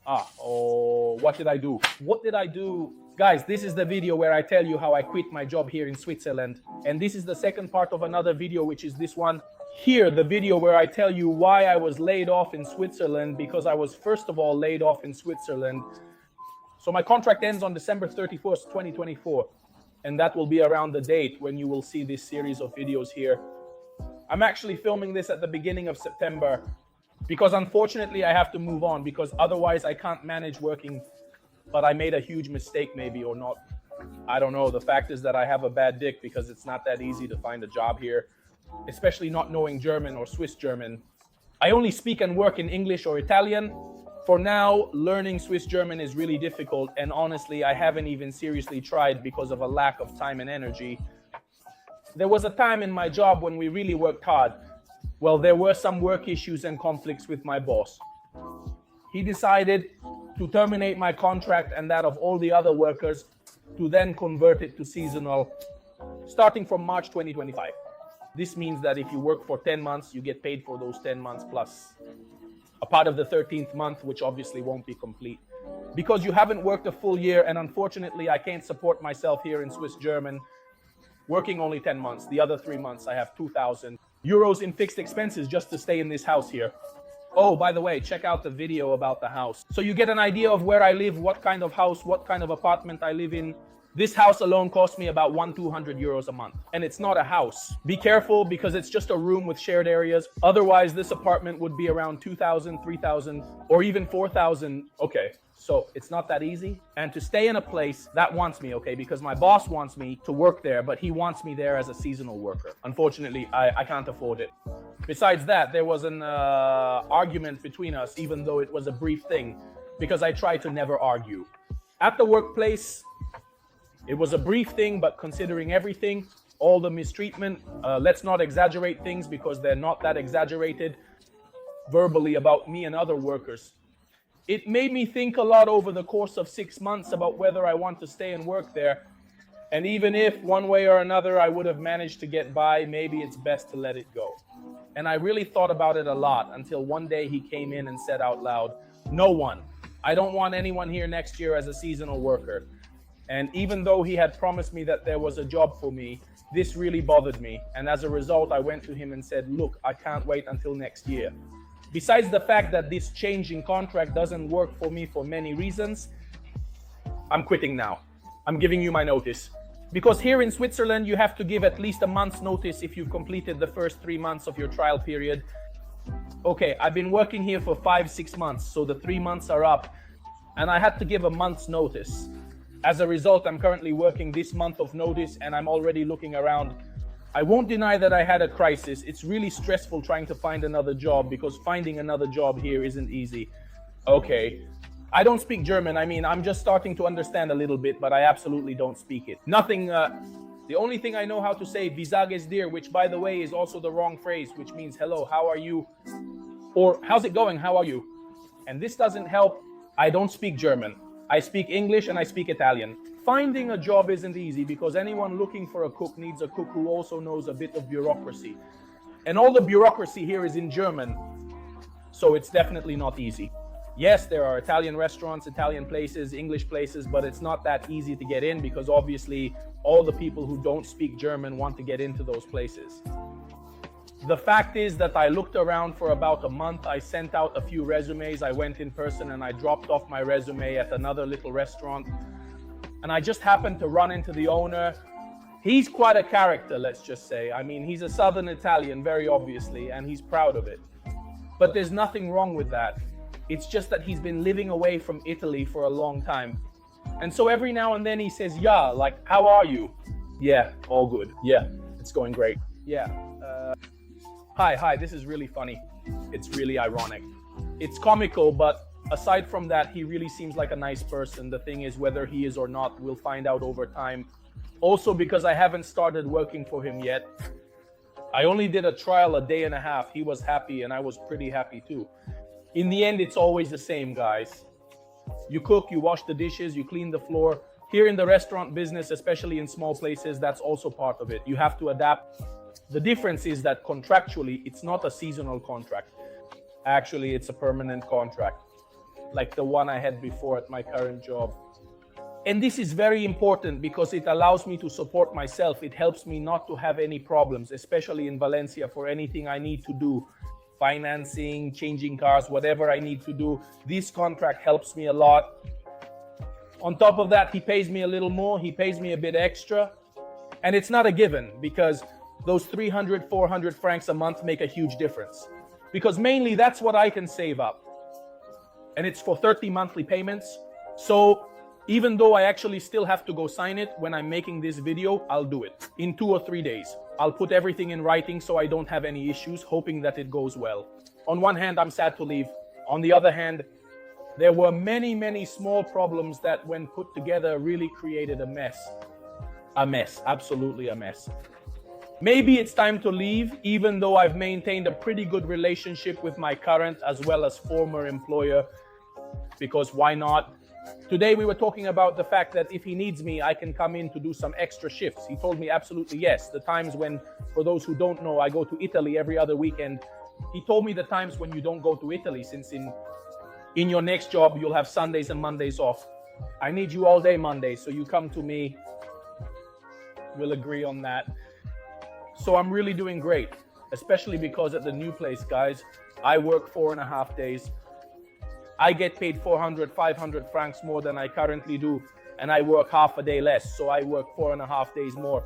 What did I do? What did I do? Guys, this is the video where I tell you how I quit my job here in Switzerland. And this is the second part of another video, which is this one. Here, the video where I tell you why I was laid off in Switzerland, because I was first of all laid off in Switzerland. So my contract ends on December 31st, 2024. And that will be around the date when you will see this series of videos here. I'm actually filming this at the beginning of September because unfortunately I have to move on, because otherwise I can't manage working. But I made a huge mistake, maybe, or not. I don't know. The fact is that I have a bad dick, because it's not that easy to find a job here, especially not knowing German or Swiss German. I only speak and work in English or Italian. For now, learning Swiss German is really difficult, and honestly, I haven't even seriously tried because of a lack of time and energy. There was a time in my job when we really worked hard. Well, there were some work issues and conflicts with my boss. He decided to terminate my contract and that of all the other workers, to then convert it to seasonal, starting from March 2025. This means that if you work for 10 months, you get paid for those 10 months plus a part of the 13th month, which obviously won't be complete, because you haven't worked a full year. And unfortunately, I can't support myself here in Swiss German, working only 10 months. The other 3 months, I have 2,000 euros in fixed expenses just to stay in this house here. Oh, by the way, check out the video about the house, so you get an idea of where I live, what kind of house, what kind of apartment I live in. This house alone cost me about 200 euros a month, and it's not a house. Be careful, because it's just a room with shared areas. Otherwise, this apartment would be around 2,000, 3,000, or even 4,000. Okay, so it's not that easy. And to stay in a place that wants me, okay, because my boss wants me to work there, but he wants me there as a seasonal worker. Unfortunately, I can't afford it. Besides that, there was an argument between us, even though it was a brief thing, because I try to never argue. At the workplace, it was a brief thing, but considering everything, all the mistreatment, let's not exaggerate things, because they're not that exaggerated, verbally about me and other workers. It made me think a lot over the course of 6 months about whether I want to stay and work there. And even if one way or another I would have managed to get by, maybe it's best to let it go. And I really thought about it a lot, until one day he came in and said out loud, "No one. I don't want anyone here next year as a seasonal worker." And even though he had promised me that there was a job for me, this really bothered me. And as a result, I went to him and said, "Look, I can't wait until next year." Besides the fact that this change in contract doesn't work for me for many reasons, I'm quitting now. I'm giving you my notice. Because here in Switzerland, you have to give at least a month's notice if you've completed the first 3 months of your trial period. Okay, I've been working here for 5-6 months, so the 3 months are up, and I had to give a month's notice. As a result, I'm currently working this month of notice, and I'm already looking around. I won't deny that I had a crisis. It's really stressful trying to find another job, because finding another job here isn't easy. Okay, I don't speak German. I mean, I'm just starting to understand a little bit, but I absolutely don't speak it. Nothing, the only thing I know how to say, "Wie sag es dir," which by the way is also the wrong phrase, which means "hello, how are you?" Or "how's it going, how are you?" And this doesn't help. I don't speak German. I speak English and I speak Italian. Finding a job isn't easy, because anyone looking for a cook needs a cook who also knows a bit of bureaucracy. And all the bureaucracy here is in German, so it's definitely not easy. Yes, there are Italian restaurants, Italian places, English places, but it's not that easy to get in, because obviously all the people who don't speak German want to get into those places. The fact is that I looked around for about a month. I sent out a few resumes. I went in person and I dropped off my resume at another little restaurant. And I just happened to run into the owner. He's quite a character, let's just say. I mean, he's a Southern Italian, very obviously, and he's proud of it. But there's nothing wrong with that. It's just that he's been living away from Italy for a long time. And so every now and then he says, "Yeah, like, how are you?" "Yeah, all good. Yeah, it's going great. Yeah. Hi, this is really funny." It's really ironic. It's comical, but aside from that, he really seems like a nice person. The thing is, whether he is or not, we'll find out over time. Also, because I haven't started working for him yet. I only did a trial a day and a half. He was happy and I was pretty happy too. In the end, it's always the same, guys. You cook, you wash the dishes, you clean the floor. Here in the restaurant business, especially in small places, that's also part of it. You have to adapt. The difference is that contractually, it's not a seasonal contract. Actually, it's a permanent contract. like the one I had before at my current job. And this is very important because it allows me to support myself. It helps me not to have any problems, especially in Valencia, for anything I need to do. Financing, changing cars, whatever I need to do. This contract helps me a lot. On top of that, he pays me a little more. He pays me a bit extra. And it's not a given because those 300, 400 francs a month make a huge difference. Because mainly that's what I can save up. And it's for 30 monthly payments. So even though I actually still have to go sign it when I'm making this video, I'll do it in 2 or 3 days. I'll put everything in writing so I don't have any issues, hoping that it goes well. On one hand, I'm sad to leave. On the other hand, there were many, many small problems that when put together really created a mess. A mess, absolutely a mess. Maybe it's time to leave, even though I've maintained a pretty good relationship with my current as well as former employer, because why not? Today we were talking about the fact that if he needs me, I can come in to do some extra shifts. He told me absolutely yes. The times when, for those who don't know, I go to Italy every other weekend. He told me the times when you don't go to Italy, since in your next job, you'll have Sundays and Mondays off. I need you all day Monday, so you come to me. We'll agree on that. So I'm really doing great, especially because at the new place, guys, I work 4.5 days. I get paid 400, 500 francs more than I currently do, and I work half a day less, so I work 4.5 days more.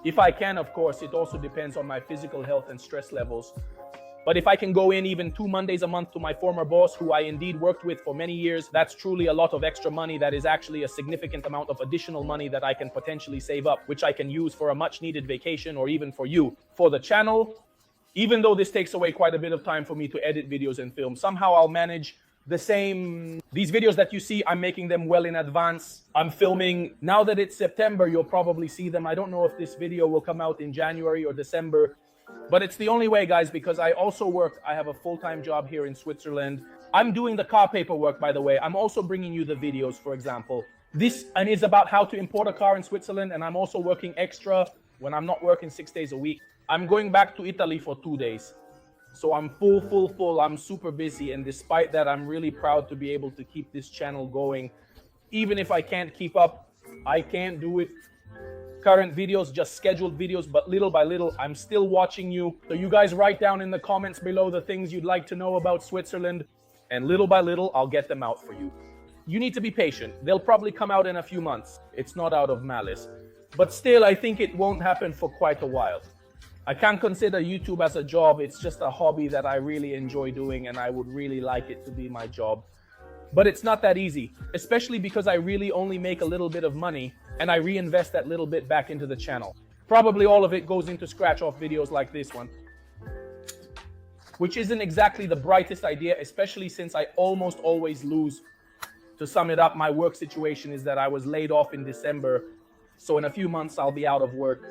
If I can, of course, it also depends on my physical health and stress levels. But if I can go in even 2 Mondays a month to my former boss, who I indeed worked with for many years, that's truly a lot of extra money. That is actually a significant amount of additional money that I can potentially save up, which I can use for a much needed vacation or even for you. For the channel, even though this takes away quite a bit of time for me to edit videos and film, somehow I'll manage the same. These videos that you see, I'm making them well in advance. I'm filming. Now that it's September, you'll probably see them. I don't know if this video will come out in January or December. But it's the only way, guys, because I also work. I have a full-time job here in Switzerland. I'm doing the car paperwork, by the way. I'm also bringing you the videos, for example. This and is about how to import a car in Switzerland, and I'm also working extra when I'm not working 6 days a week. I'm going back to Italy for 2 days. So I'm full. I'm super busy, and despite that, I'm really proud to be able to keep this channel going. Even if I can't keep up, I can't do it. Current videos, just scheduled videos, but little by little, I'm still watching you. So you guys write down in the comments below the things you'd like to know about Switzerland, and little by little, I'll get them out for you. You need to be patient. They'll probably come out in a few months. It's not out of malice. But still, I think it won't happen for quite a while. I can't consider YouTube as a job. It's just a hobby that I really enjoy doing, and I would really like it to be my job. But it's not that easy, especially because I really only make a little bit of money and I reinvest that little bit back into the channel. Probably all of it goes into scratch-off videos like this one, which isn't exactly the brightest idea, especially since I almost always lose. To sum it up, my work situation is that I was laid off in December, so in a few months I'll be out of work.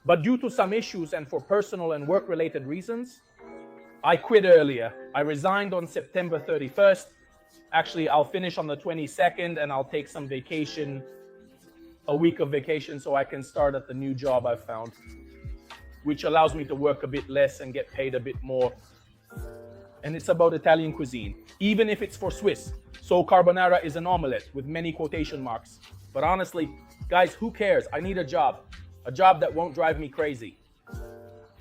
But due to some issues and for personal and work-related reasons, I quit earlier. I resigned on September 31st. Actually, I'll finish on the 22nd and I'll take some vacation, a week of vacation, so I can start at the new job I've found, which allows me to work a bit less and get paid a bit more. And it's about Italian cuisine, even if it's for Swiss. So carbonara is an omelette with many quotation marks. But honestly, guys, who cares? I need a job that won't drive me crazy.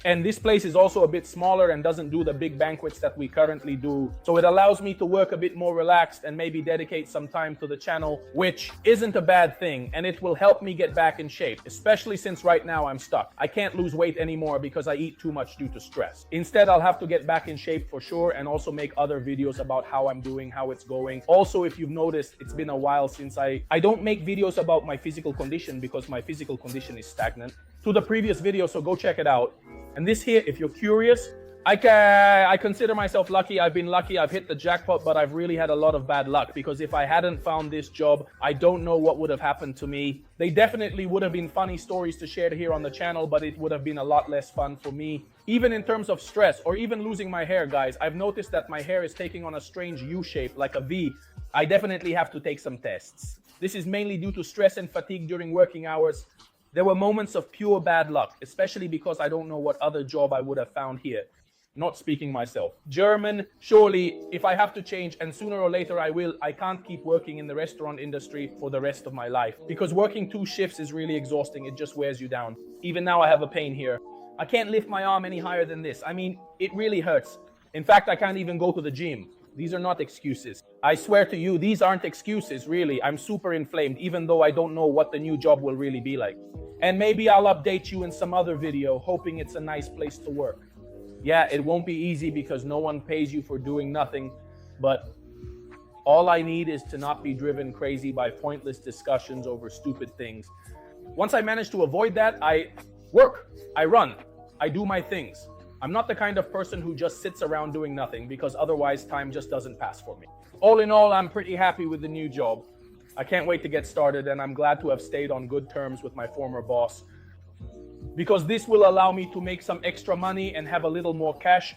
And this place is also a bit smaller and doesn't do the big banquets that we currently do. So it allows me to work a bit more relaxed and maybe dedicate some time to the channel, which isn't a bad thing. And it will help me get back in shape, especially since right now I'm stuck. I can't lose weight anymore because I eat too much due to stress. Instead, I'll have to get back in shape for sure and also make other videos about how I'm doing, how it's going. Also, if you've noticed, it's been a while since I don't make videos about my physical condition because my physical condition is stagnant. To the previous video, so go check it out. And this here, if you're curious, I consider myself lucky. I've been lucky. I've hit the jackpot, but I've really had a lot of bad luck because if I hadn't found this job, I don't know what would have happened to me. They definitely would have been funny stories to share here on the channel, but it would have been a lot less fun for me. Even in terms of stress or even losing my hair, guys, I've noticed that my hair is taking on a strange U shape, like a V. I definitely have to take some tests. This is mainly due to stress and fatigue during working hours. There were moments of pure bad luck, especially because I don't know what other job I would have found here. not speaking myself. German, surely, if I have to change, and sooner or later I will, I can't keep working in the restaurant industry for the rest of my life. Because working 2 shifts is really exhausting, it just wears you down. Even now I have a pain here. I can't lift my arm any higher than this. I mean, it really hurts. In fact, I can't even go to the gym. These are not excuses. I swear to you, these aren't excuses, really. I'm super inflamed, even though I don't know what the new job will really be like. And maybe I'll update you in some other video, hoping it's a nice place to work. Yeah, it won't be easy because no one pays you for doing nothing, but all I need is to not be driven crazy by pointless discussions over stupid things. Once I manage to avoid that, I work, I run, I do my things. I'm not the kind of person who just sits around doing nothing, because otherwise time just doesn't pass for me. All in all, I'm pretty happy with the new job. I can't wait to get started, and I'm glad to have stayed on good terms with my former boss, because this will allow me to make some extra money and have a little more cash,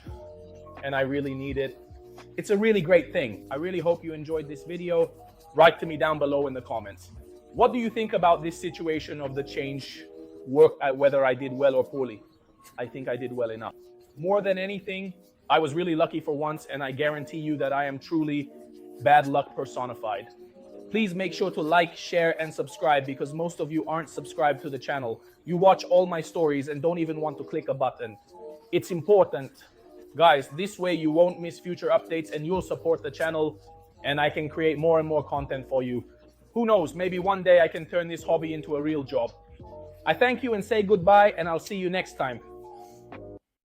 and I really need it. It's a really great thing. I really hope you enjoyed this video. Write to me down below in the comments. What do you think about this situation of the change work, whether I did well or poorly? I think I did well enough. More than anything, I was really lucky for once, and I guarantee you that I am truly bad luck personified. Please make sure to like, share, and subscribe, because most of you aren't subscribed to the channel. You watch all my stories and don't even want to click a button. It's important. Guys, this way you won't miss future updates and you'll support the channel, and I can create more and more content for you. Who knows, maybe one day I can turn this hobby into a real job. I thank you and say goodbye, and I'll see you next time.